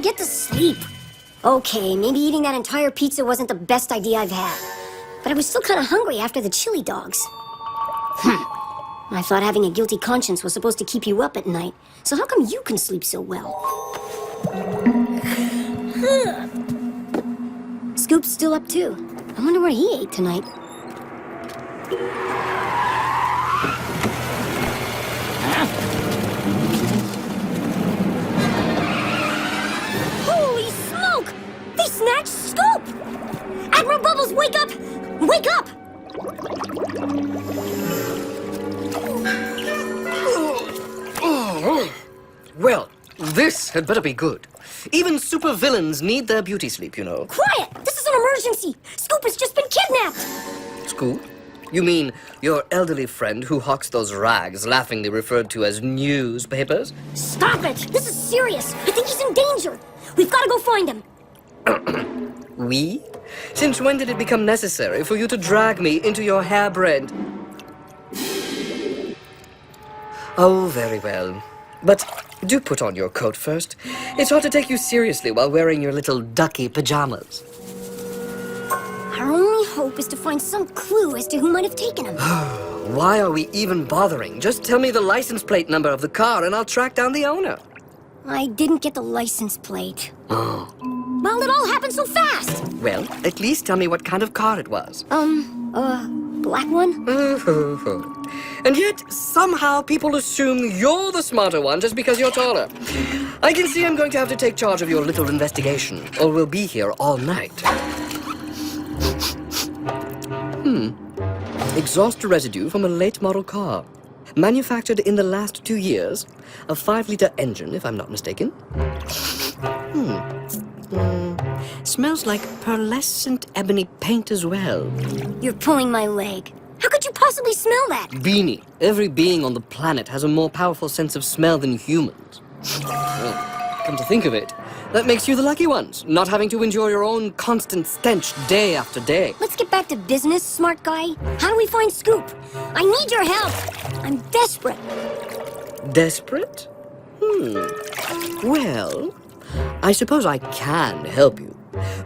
get to sleep. Okay, maybe eating that entire pizza wasn't the best idea I've had. But I was still kind of hungry after the chili dogs. I thought having a guilty conscience was supposed to keep you up at night. So how come you can sleep so well? Scoop's still up too. I wonder what he ate tonight. Holy smoke! They snatched Scoop! Admiral Bubbles, wake up! Wake up! Well, this had better be good. Even supervillains need their beauty sleep, you know. Quiet! This is an emergency! Scoop has just been kidnapped! Scoop? You mean your elderly friend who hawks those rags, laughingly referred to as newspapers? Stop it! This is serious! I think he's in danger! We've got to go find him! We? Since when did it become necessary for you to drag me into your harebrained... Oh, very well. But do put on your coat first. It's hard to take you seriously while wearing your little ducky pajamas. Our only hope is to find some clue as to who might have taken him. Why are we even bothering? Just tell me the license plate number of the car and I'll track down the owner. I didn't get the license plate. Oh. Well, it all happened so fast! Well, at least tell me what kind of car it was. Black one? And yet, somehow people assume you're the smarter one just because you're taller. I can see I'm going to have to take charge of your little investigation, or we'll be here all night. Exhaust residue from a late model car. Manufactured in the last 2 years. A 5-liter engine, if I'm not mistaken. Smells like pearlescent ebony paint as well. You're pulling my leg. How could you possibly smell that? Beanie, every being on the planet has a more powerful sense of smell than humans. Well, come to think of it, that makes you the lucky ones, not having to endure your own constant stench day after day. Let's get back to business, smart guy. How do we find Scoop? I need your help. I'm desperate. Desperate? Well, I suppose I can help you.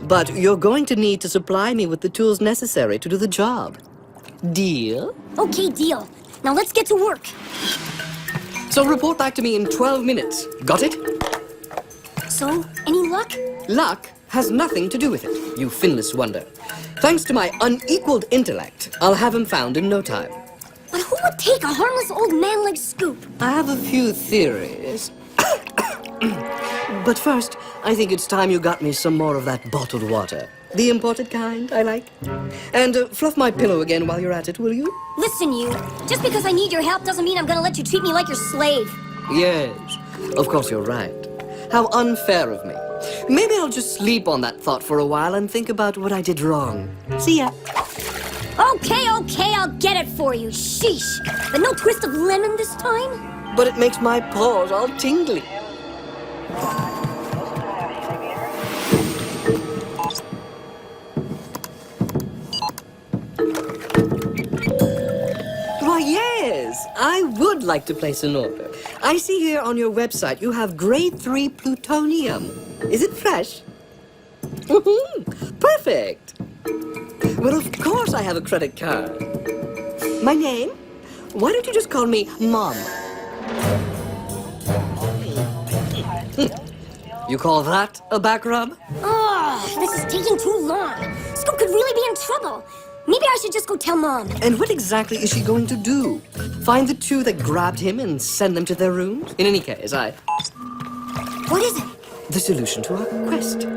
But you're going to need to supply me with the tools necessary to do the job. Deal? Okay, deal. Now let's get to work. So report back to me in 12 minutes. Got it? So, any luck? Luck has nothing to do with it, you finless wonder. Thanks to my unequaled intellect, I'll have him found in no time. But who would take a harmless old man like Scoop? I have a few theories. But first, I think it's time you got me some more of that bottled water. The imported kind, I like. And fluff my pillow again while you're at it, will you? Listen, you. Just because I need your help doesn't mean I'm gonna let you treat me like your slave. Yes, of course you're right. How unfair of me. Maybe I'll just sleep on that thought for a while and think about what I did wrong. See ya. Okay, I'll get it for you. Sheesh. But no twist of lemon this time? But it makes my paws all tingly. Why, yes, I would like to place an order. I see here on your website you have grade 3 plutonium. Is it fresh? Perfect. Well, of course I have a credit card. My name? Why don't you just call me Mom? You call that a back rub? Oh, this is taking too long. Scoop could really be in trouble. Maybe I should just go tell Mom. And what exactly is she going to do? Find the two that grabbed him and send them to their rooms? In any case, What is it? The solution to our quest.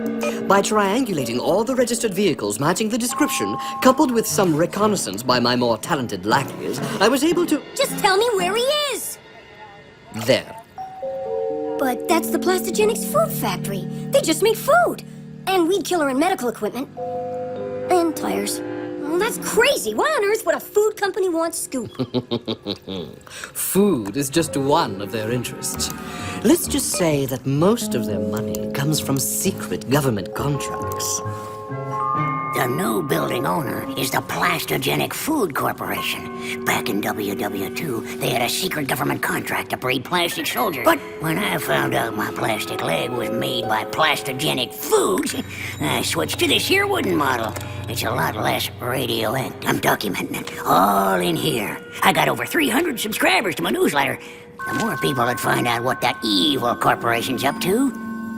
By triangulating all the registered vehicles matching the description, coupled with some reconnaissance by my more talented lackeys, I was able to... Just tell me where he is. There. But that's the Plastigenics food factory. They just make food. And weed killer and medical equipment. And tires. Well, that's crazy. Why on earth would a food company want Scoop? Food is just one of their interests. Let's just say that most of their money comes from secret government contracts. The new building owner is the Plastogenic Food Corporation. Back in WW2, they had a secret government contract to breed plastic soldiers. But when I found out my plastic leg was made by Plastogenic Foods, I switched to this here wooden model. It's a lot less radioactive. I'm documenting it all in here. I got over 300 subscribers to my newsletter. The more people that find out what that evil corporation's up to,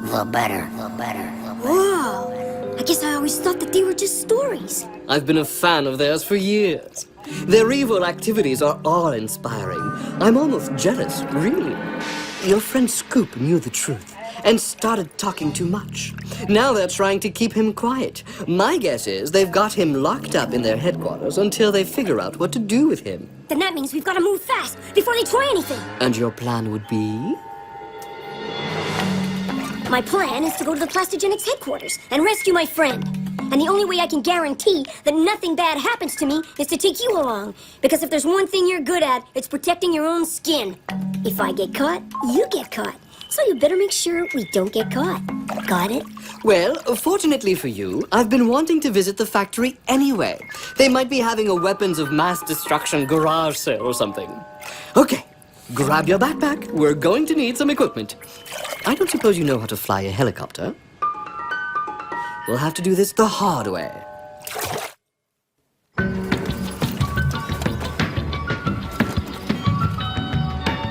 the better, the better, the better. Wow. I guess I always thought that they were just stories. I've been a fan of theirs for years. Their evil activities are awe-inspiring. I'm almost jealous, really. Your friend Scoop knew the truth and started talking too much. Now they're trying to keep him quiet. My guess is they've got him locked up in their headquarters until they figure out what to do with him. Then that means we've got to move fast before they try anything. And your plan would be? My plan is to go to the Plastogenics headquarters and rescue my friend. And the only way I can guarantee that nothing bad happens to me is to take you along. Because if there's one thing you're good at, it's protecting your own skin. If I get caught, you get caught. So you better make sure we don't get caught. Got it? Well, fortunately for you, I've been wanting to visit the factory anyway. They might be having a weapons of mass destruction garage sale or something. Okay, grab your backpack. We're going to need some equipment. I don't suppose you know how to fly a helicopter. We'll have to do this the hard way.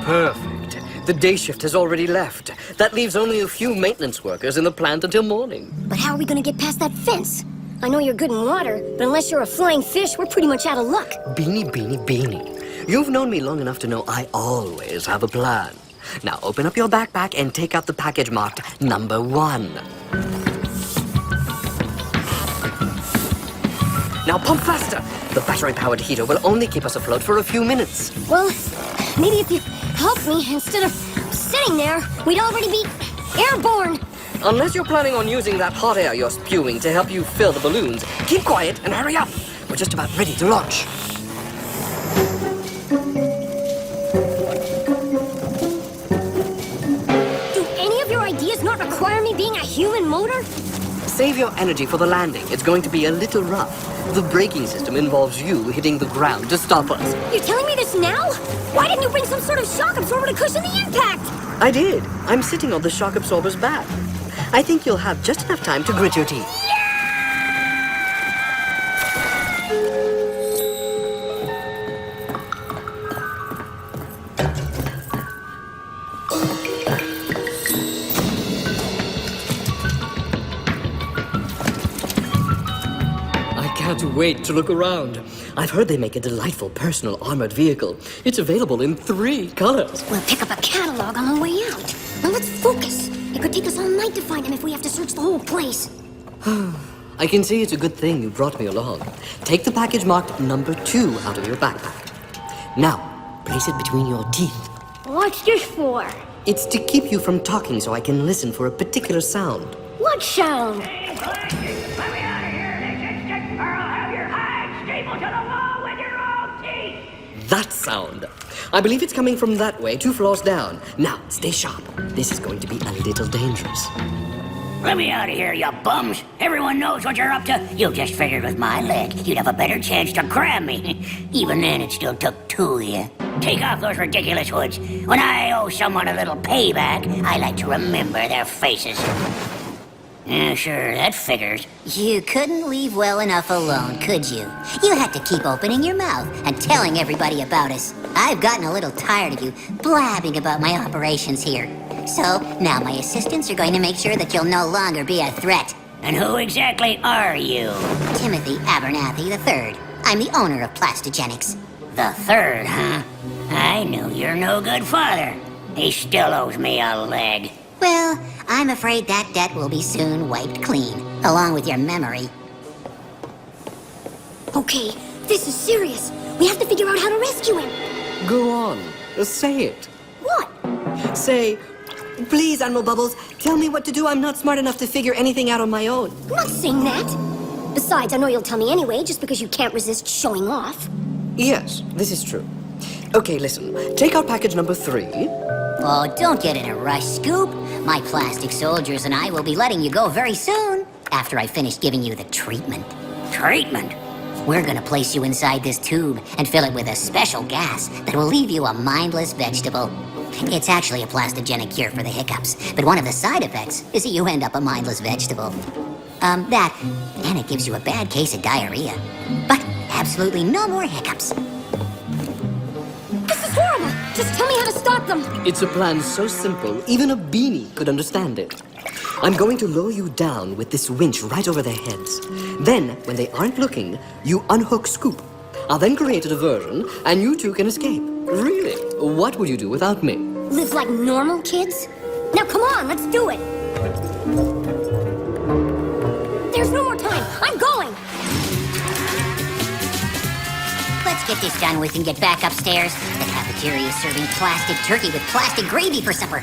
Perfect. The day shift has already left. That leaves only a few maintenance workers in the plant until morning. But how are we going to get past that fence? I know you're good in water, but unless you're a flying fish, we're pretty much out of luck. Beanie, beanie, beanie. You've known me long enough to know I always have a plan. Now open up your backpack and take out the package marked number 1. Now pump faster! The battery-powered heater will only keep us afloat for a few minutes. Well, maybe if you helped me instead of sitting there, we'd already be airborne. Unless you're planning on using that hot air you're spewing to help you fill the balloons, keep quiet and hurry up. We're just about ready to launch. Do any of your ideas not require me being a human motor? Save your energy for the landing. It's going to be a little rough. The braking system involves you hitting the ground to stop us. You're telling me this now? Why didn't you bring some sort of shock absorber to cushion the impact? I did. I'm sitting on the shock absorber's back. I think you'll have just enough time to grit your teeth. I can't wait to look around. I've heard they make a delightful personal armored vehicle. It's available in 3 colors. We'll pick up a catalog on the way out. Now let's focus. It could take us all night to find him if we have to search the whole place. I can see it's a good thing you brought me along. Take the package marked number 2 out of your backpack. Now, place it between your teeth. What's this for? It's to keep you from talking so I can listen for a particular sound. What sound? That sound. I believe it's coming from that way, 2 floors down. Now, stay sharp. This is going to be a little dangerous. Let me out of here, you bums. Everyone knows what you're up to. You just figured with my leg, you'd have a better chance to grab me. Even then, it still took 2 of you. Take off those ridiculous hoods. When I owe someone a little payback, I like to remember their faces. Yeah, sure, that figures. You couldn't leave well enough alone, could you? You had to keep opening your mouth and telling everybody about us. I've gotten a little tired of you blabbing about my operations here. So, now my assistants are going to make sure that you'll no longer be a threat. And who exactly are you? Timothy Abernathy III. I'm the owner of Plastogenics. The 3rd, huh? I knew your no good father. He still owes me a leg. Well, I'm afraid that debt will be soon wiped clean, along with your memory. Okay, this is serious. We have to figure out how to rescue him. Go on. Say it. What? Say, please, Admiral Bubbles, tell me what to do. I'm not smart enough to figure anything out on my own. I'm not saying that. Besides, I know you'll tell me anyway, just because you can't resist showing off. Yes, this is true. Okay, listen. Take out package number 3. Oh, don't get in a rush, Scoop. My plastic soldiers and I will be letting you go very soon, after I finish giving you the treatment. Treatment? We're gonna place you inside this tube and fill it with a special gas that will leave you a mindless vegetable. It's actually a plastogenic cure for the hiccups, but one of the side effects is that you end up a mindless vegetable. And it gives you a bad case of diarrhea. But absolutely no more hiccups. This is horrible! Just tell me how to stop them! It's a plan so simple, even a beanie could understand it. I'm going to lower you down with this winch right over their heads. Then, when they aren't looking, you unhook Scoop. I'll then create a diversion, and you two can escape. Really? What would you do without me? Live like normal kids? Now come on, let's do it! There's no more time! I'm going! Let's get this done with and get back upstairs. The cafeteria is serving plastic turkey with plastic gravy for supper.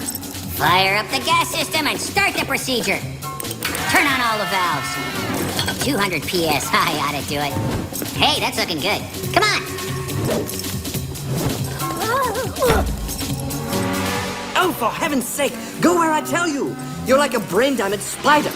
Fire up the gas system and start the procedure. Turn on all the valves. 200 PSI ought to do it. Hey, that's looking good. Come on. Oh, for heaven's sake, go where I tell you! You're like a brain-damaged spider.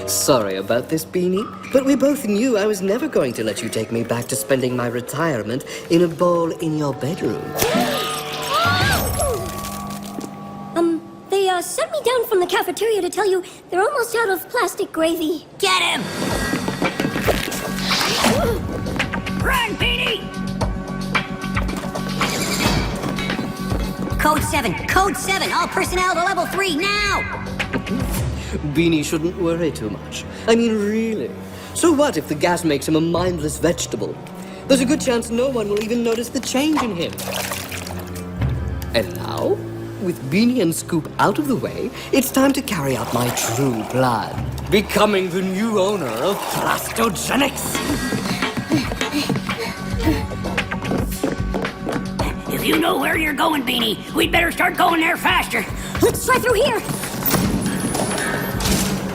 Sorry about this, Beanie, but we both knew I was never going to let you take me back to spending my retirement in a bowl in your bedroom. They sent me down from the cafeteria to tell you they're almost out of plastic gravy. Get him! Run, Beanie! Code 7, Code 7, all personnel to level 3 now! Beanie shouldn't worry too much. I mean, really. So what if the gas makes him a mindless vegetable? There's a good chance no one will even notice the change in him. And now, with Beanie and Scoop out of the way, it's time to carry out my true plan. Becoming the new owner of Plastogenics. If you know where you're going, Beanie, we'd better start going there faster. Let's try through here!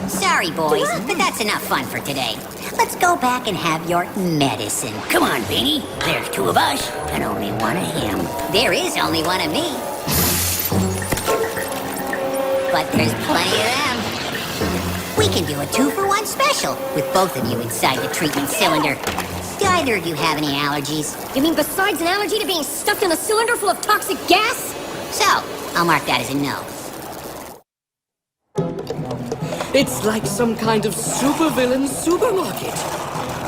Sorry, boys, but that's enough fun for today. Let's go back and have your medicine. Come on, Beanie. There's 2 of us and only 1 of him. There is only 1 of me. But there's plenty of them. We can do a 2-for-1 special with both of you inside the treatment cylinder. Do either of you have any allergies? You mean besides an allergy to being stuffed in a cylinder full of toxic gas? So, I'll mark that as a no. It's like some kind of supervillain supermarket.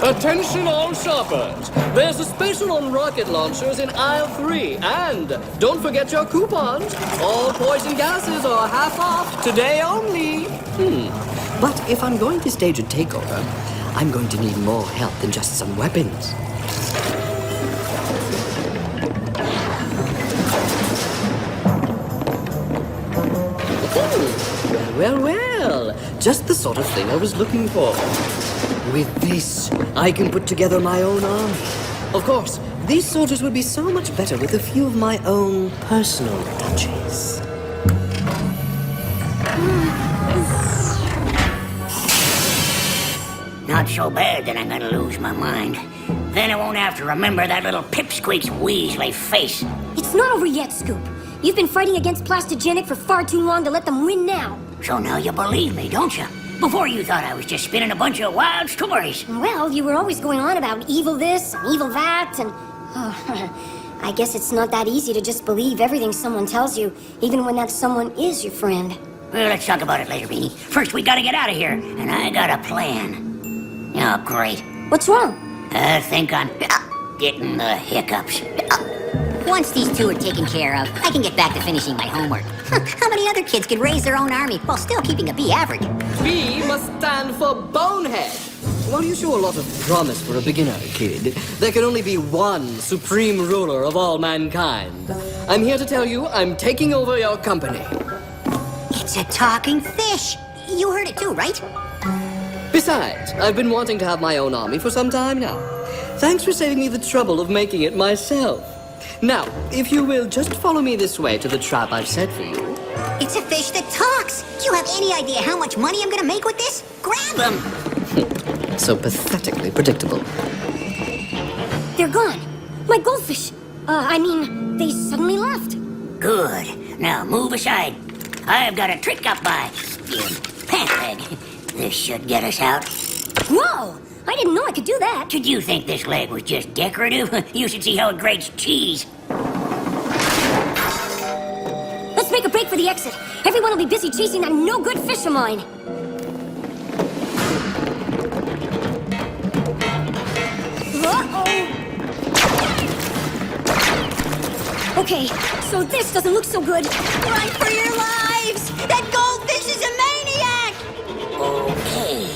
Attention all shoppers! There's a special on rocket launchers in aisle 3. And don't forget your coupons. All poison gases are half off today only. But if I'm going to stage a takeover, I'm going to need more help than just some weapons. Well, just the sort of thing I was looking for. With this, I can put together my own army. Of course, these soldiers would be so much better with a few of my own personal touches. Not so bad that I'm gonna lose my mind. Then I won't have to remember that little pipsqueak's Weasley face. It's not over yet, Scoop. You've been fighting against Plastogenic for far too long to let them win now. So now you believe me, don't you? Before you thought I was just spinning a bunch of wild stories. Well, you were always going on about evil this and evil that, and... I guess it's not that easy to just believe everything someone tells you, even when that someone is your friend. Well, let's talk about it later, Beanie. First, we gotta get out of here, and I got a plan. Oh, great. What's wrong? I think I'm getting the hiccups. Once these 2 are taken care of, I can get back to finishing my homework. How many other kids could raise their own army while still keeping a B average? B must stand for bonehead. While you show a lot of promise for a beginner, kid, there can only be one supreme ruler of all mankind. I'm here to tell you I'm taking over your company. It's a talking fish. You heard it too, right? Besides, I've been wanting to have my own army for some time now. Thanks for saving me the trouble of making it myself. Now, if you will just follow me this way to the trap I've set for you, It's a fish that talks. Do you have any idea how much money I'm gonna make with this? Grab him! So pathetically predictable. They're gone. My goldfish. They suddenly left. Good. Now move aside. I've got a trick up my pant leg. This should get us out. Whoa! I didn't know I could do that. Did you think this leg was just decorative? You should see how it grates cheese. Let's make a break for the exit. Everyone will be busy chasing that no-good fish of mine. Uh-oh! Okay, so this doesn't look so good. Run for your lives! That goldfish is a maniac! Okay.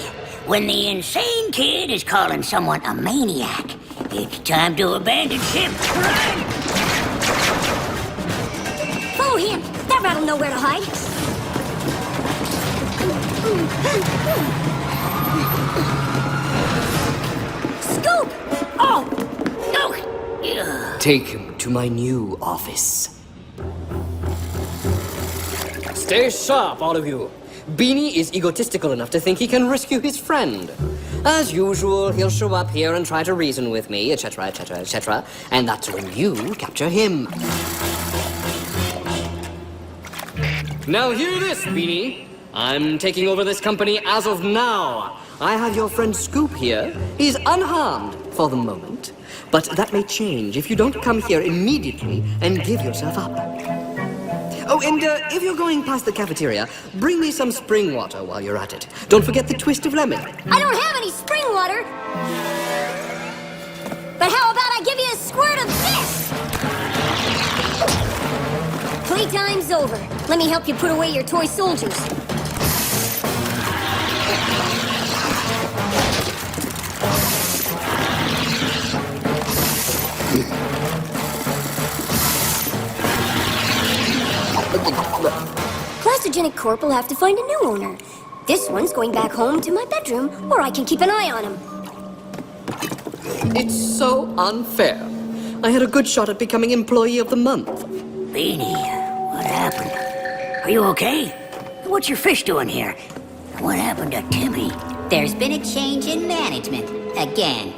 When the insane kid is calling someone a maniac, it's time to abandon ship. Run! Follow him. That rat'll know where to hide. Scoop! Oh! No! Take him to my new office. Stay sharp, all of you. Beanie is egotistical enough to think he can rescue his friend. As usual, he'll show up here and try to reason with me, etc., etc., etc., and that's when you capture him. Now hear this, Beanie. I'm taking over this company as of now. I have your friend Scoop here. He's unharmed for the moment. But that may change if you don't come here immediately and give yourself up. Oh, and if you're going past the cafeteria, bring me some spring water while you're at it. Don't forget the twist of lemon. I don't have any spring water. But how about I give you a squirt of this? Playtime's over. Let me help you put away your toy soldiers. Plastogenic Corp will have to find a new owner. This one's going back home to my bedroom, or I can keep an eye on him. It's so unfair. I had a good shot at becoming Employee of the Month. Beanie, what happened? Are you okay? What's your fish doing here? What happened to Timmy? There's been a change in management. Again.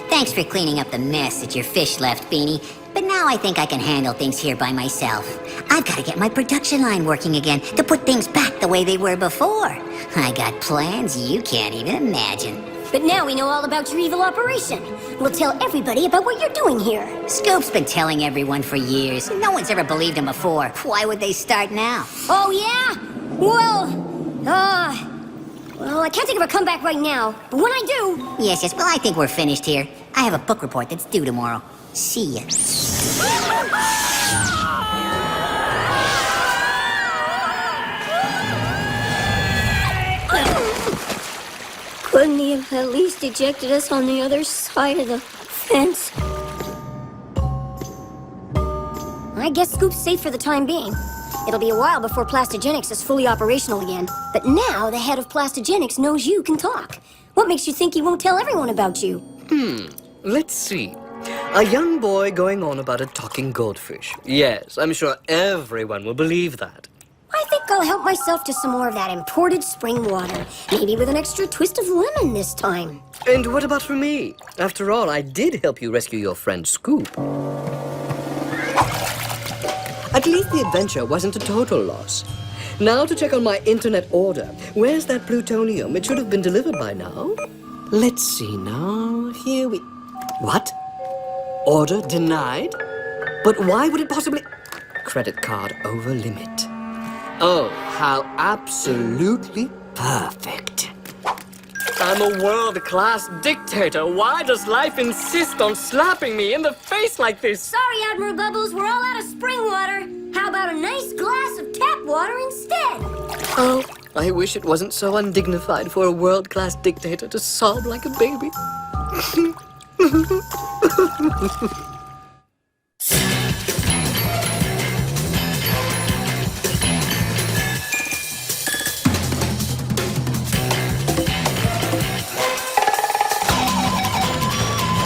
Thanks for cleaning up the mess that your fish left, Beanie. But now I think I can handle things here by myself. I've got to get my production line working again to put things back the way they were before. I got plans you can't even imagine. But now we know all about your evil operation. We'll tell everybody about what you're doing here. Scoop's been telling everyone for years. No one's ever believed him before. Why would they start now? Oh, yeah? Well, I can't think of a comeback right now. But when I do... Yes, well, I think we're finished here. I have a book report that's due tomorrow. See ya. Couldn't he have at least ejected us on the other side of the fence? I guess Scoop's safe for the time being. It'll be a while before Plastogenics is fully operational again. But now the head of Plastogenics knows you can talk. What makes you think he won't tell everyone about you? Let's see. A young boy going on about a talking goldfish. Yes, I'm sure everyone will believe that. I think I'll help myself to some more of that imported spring water. Maybe with an extra twist of lemon this time. And what about for me? After all, I did help you rescue your friend Scoop. At least the adventure wasn't a total loss. Now to check on my internet order. Where's that plutonium? It should have been delivered by now. Let's see now. Here we... What? Order denied? But why would it possibly... Credit card over limit. Oh, how absolutely perfect. I'm a world-class dictator. Why does life insist on slapping me in the face like this? Sorry, Admiral Bubbles, we're all out of spring water. How about a nice glass of tap water instead? Oh, I wish it wasn't so undignified for a world-class dictator to sob like a baby.